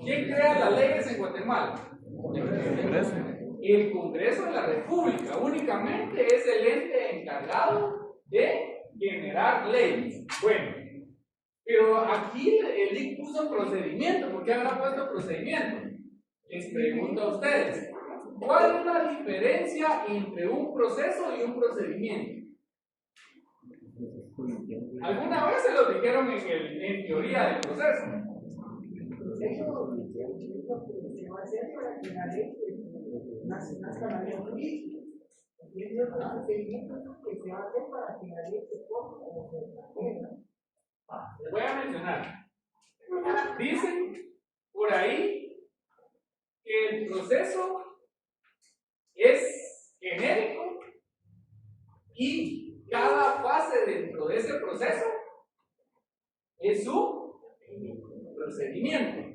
¿Quién crea las leyes en Guatemala? El Congreso de la República únicamente es el ente encargado de generar leyes. Bueno, pero aquí el DIC puso procedimiento. ¿Por qué habrá puesto procedimiento? Les pregunto a ustedes, ¿cuál es la diferencia entre un proceso y un procedimiento? ¿Alguna vez se lo dijeron en teoría del proceso? Se va a hacer para que la ley nazca la ley jurídica. Y es el procedimiento que se va a hacer para que la ley se ponga como se tenga. Les voy a mencionar. Dicen por ahí que el proceso es genérico y cada fase dentro de ese proceso es su procedimiento.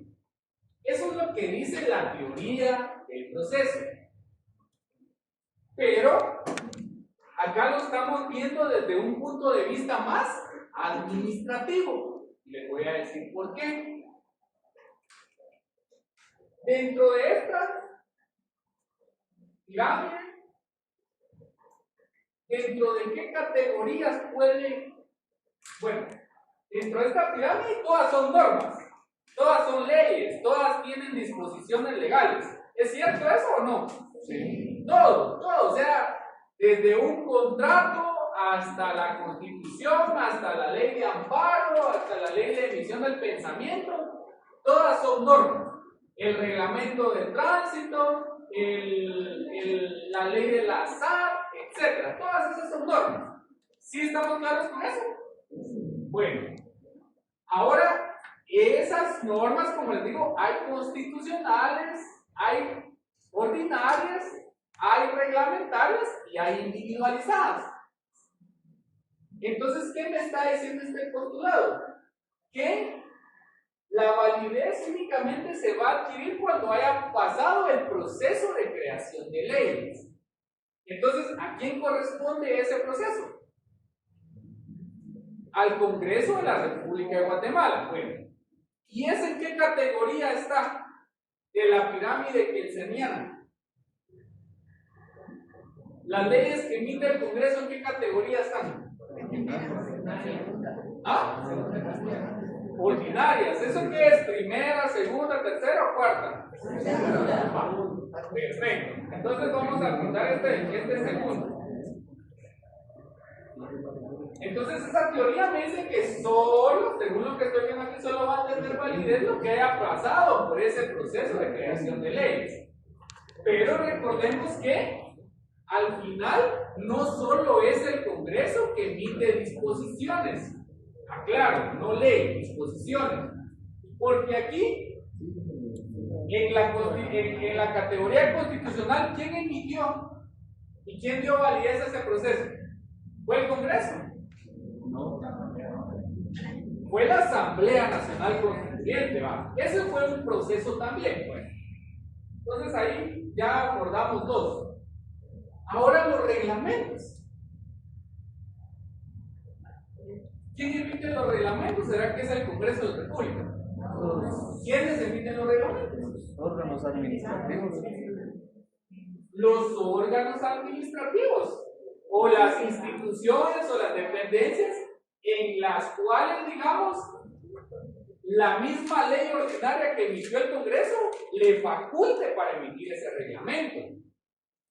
Eso es lo que dice la teoría del proceso. Pero acá lo estamos viendo desde un punto de vista más administrativo. Les voy a decir por qué. Dentro de esta pirámide, ¿dentro de qué categorías pueden? Bueno, dentro de esta pirámide todas son normas. Todas son leyes, todas tienen disposiciones legales. ¿Es cierto eso o no? Sí. Todo, o sea, desde un contrato hasta la Constitución, hasta la ley de amparo, hasta la ley de emisión del pensamiento, todas son normas. El reglamento de tránsito, la ley de la SAT, etc. Todas esas son normas. ¿Sí estamos claros con eso? Bueno, ahora esas normas, como les digo, hay constitucionales, hay ordinarias, hay reglamentarias y hay individualizadas. Entonces, ¿qué me está diciendo este postulado? Que la validez únicamente se va a adquirir cuando haya pasado el proceso de creación de leyes. Entonces, ¿a quién corresponde ese proceso? Al Congreso de la República de Guatemala. Bueno, ¿y es en qué categoría está de la pirámide kelseniana? Las leyes que emite el Congreso, ¿en qué categoría están? ¿Ah? Ordinarias. ¿Eso qué es? ¿Primera, segunda, tercera o cuarta? Perfecto. Entonces vamos a contar este segundo. Entonces esa teoría me dice que solo, según lo que estoy viendo aquí, solo va a tener validez lo que haya pasado por ese proceso de creación de leyes. Pero recordemos que al final no solo es el Congreso que emite disposiciones, aclaro, no ley, disposiciones, porque aquí en la categoría constitucional, ¿quién emitió y quién dio validez a ese proceso? ¿Fue el Congreso? No. Fue la Asamblea Nacional Constituyente, ¿va? Ese fue un proceso también, pues. Entonces ahí ya abordamos dos. Ahora los reglamentos. ¿Quién emite los reglamentos? ¿Será que es el Congreso de la República? ¿Quiénes emiten los reglamentos? Órganos administrativos. Los órganos administrativos o las instituciones o las dependencias en las cuales, digamos, la misma ley ordinaria que emitió el Congreso le faculte para emitir ese reglamento.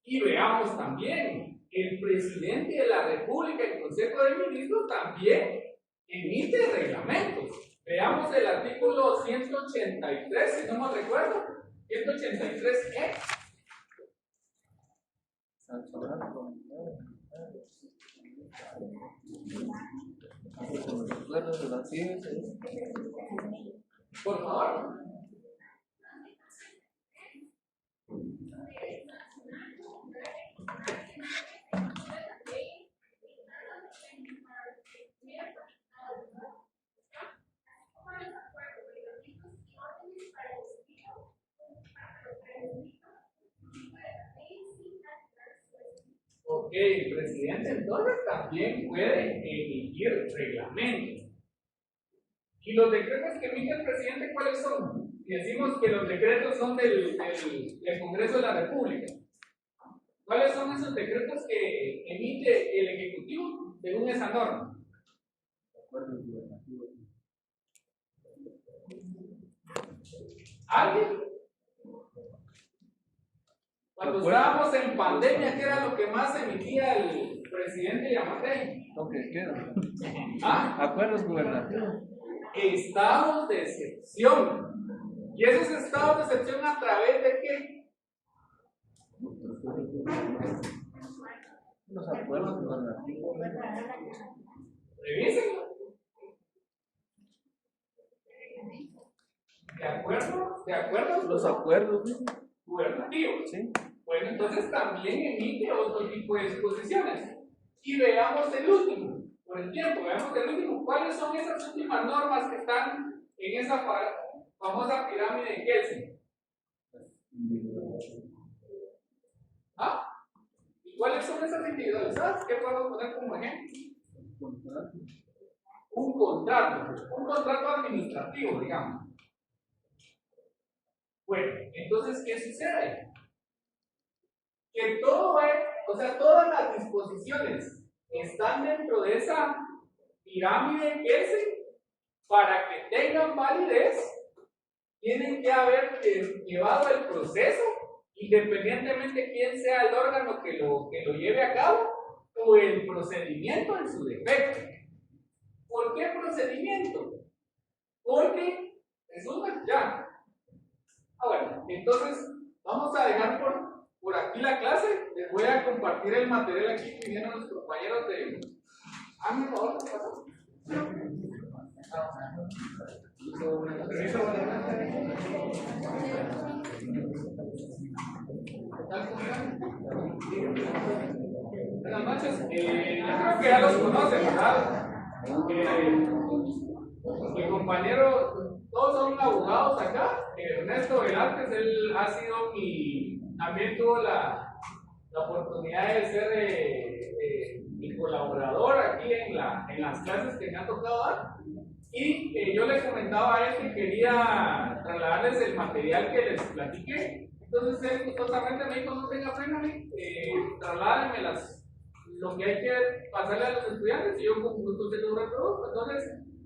Y veamos también, el presidente de la República, el Consejo de Ministros, también emite reglamentos. Veamos el artículo 183, si no me recuerdo, 183E. Por favor. Ok, el presidente entonces también puede emitir reglamentos. ¿Y los decretos que emite el presidente cuáles son? Y decimos que los decretos son del Congreso de la República. ¿Cuáles son esos decretos que emite el Ejecutivo según esa norma? ¿Alguien? Cuando estábamos en pandemia, ¿qué era lo que más emitía el presidente Yamatei? Lo que queda. ¿Ah? Acuerdos gubernativos. Estados de excepción. ¿Y esos estados de excepción a través de qué? Los acuerdos gubernativos. Revísenlo. ¿De acuerdo? ¿De acuerdo? Los acuerdos, ¿sí? Gubernativos. Sí. Bueno, entonces también emite otro tipo de disposiciones. Y veamos el último, por el tiempo, veamos el último. ¿Cuáles son esas últimas normas que están en esa famosa pirámide de Kelsen? ¿Ah? ¿Y cuáles son esas individualizadas? ¿Qué podemos poner como ejemplo? Un contrato administrativo, digamos. Bueno, entonces, ¿qué sucede? Que todas las disposiciones están dentro de esa pirámide Kelsen. Para que tengan validez, tienen que haber llevado el proceso, independientemente quién sea el órgano que lo lleve a cabo, o el procedimiento en su defecto. ¿Por qué procedimiento? Porque, resumen, ya. Bueno, entonces vamos a dejar por aquí la clase. Les voy a compartir el material aquí que vienen los compañeros de... por favor, ¿qué pasó? Permiso, buenas noches. Yo creo que ya los conocen, ¿verdad? Mi compañero, todos son abogados acá. Ernesto Velázquez, él ha sido también tuvo la oportunidad de ser mi colaborador aquí en las clases que me ha tocado dar. Y yo les comentaba a él que quería trasladarles el material que les platiqué. Entonces él gustosamente me dijo: no tenga pena, trasládenme lo que hay que pasarle a los estudiantes, y yo con gusto se lo reproduzco. Entonces,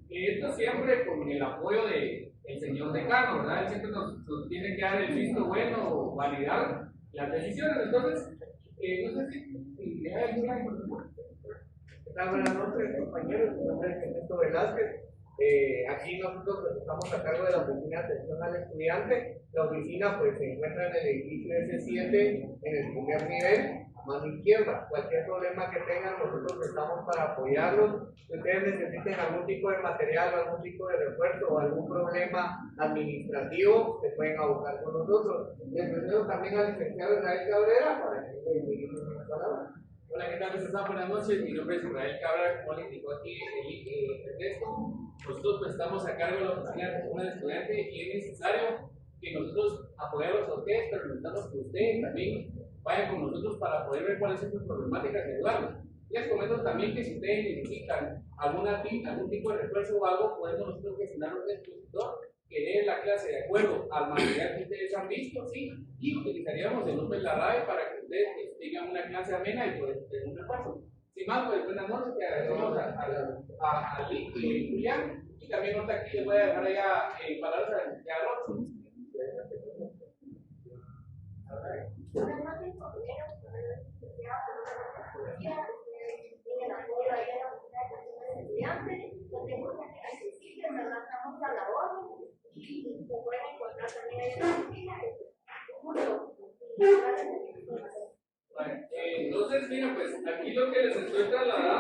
esto siempre con el apoyo del señor decano, ¿verdad? Él siempre nos tiene que dar el visto bueno o validar las decisiones. Entonces, no sé si hay alguna información. Buenas noches, compañeros. Mi nombre es Ernesto Velázquez. Aquí nosotros estamos a cargo de la oficina de atención al estudiante. La oficina pues se encuentra en el edificio S7, en el primer nivel, a mano izquierda. Cualquier problema que tengan, nosotros estamos para apoyarlos. Si ustedes necesiten algún tipo de material, algún tipo de refuerzo o algún problema administrativo, se pueden abocar con nosotros. Les presento también al licenciado Israel Cabrera para que le dirigamos una palabra. Hola, ¿qué tal? ¿Cómo están? Buenas noches. Mi nombre es Israel Cabrera, como le indicó aquí Ernesto. Nosotros pues, estamos a cargo de la oficina de atención al estudiante y es necesario que nosotros apoyamos a ustedes, pero necesitamos que ustedes también vayan con nosotros para poder ver cuáles son sus problemáticas y ayudarlos. Les comento también que si ustedes necesitan algún tipo de refuerzo o algo, podemos nosotros gestionar un expositor que dé la clase de acuerdo al material que ustedes han visto, ¿sí? Y utilizaríamos el Open la RAE para que ustedes tengan una clase amena y pues tener un refuerzo. Sin más, pues buenas noches, te agradecemos a Lick y Julián, y también ahorita aquí les voy a dejar allá palabras a la licenciada Rosa. Buenas noches, compañeros. Tienen apoyo ahí en la oficina de estudiantes. Los tenemos accesibles, ¿verdad? Estamos a la orden y se pueden encontrar también ahí en la oficina. Entonces, mira, pues aquí lo que les estoy trasladando.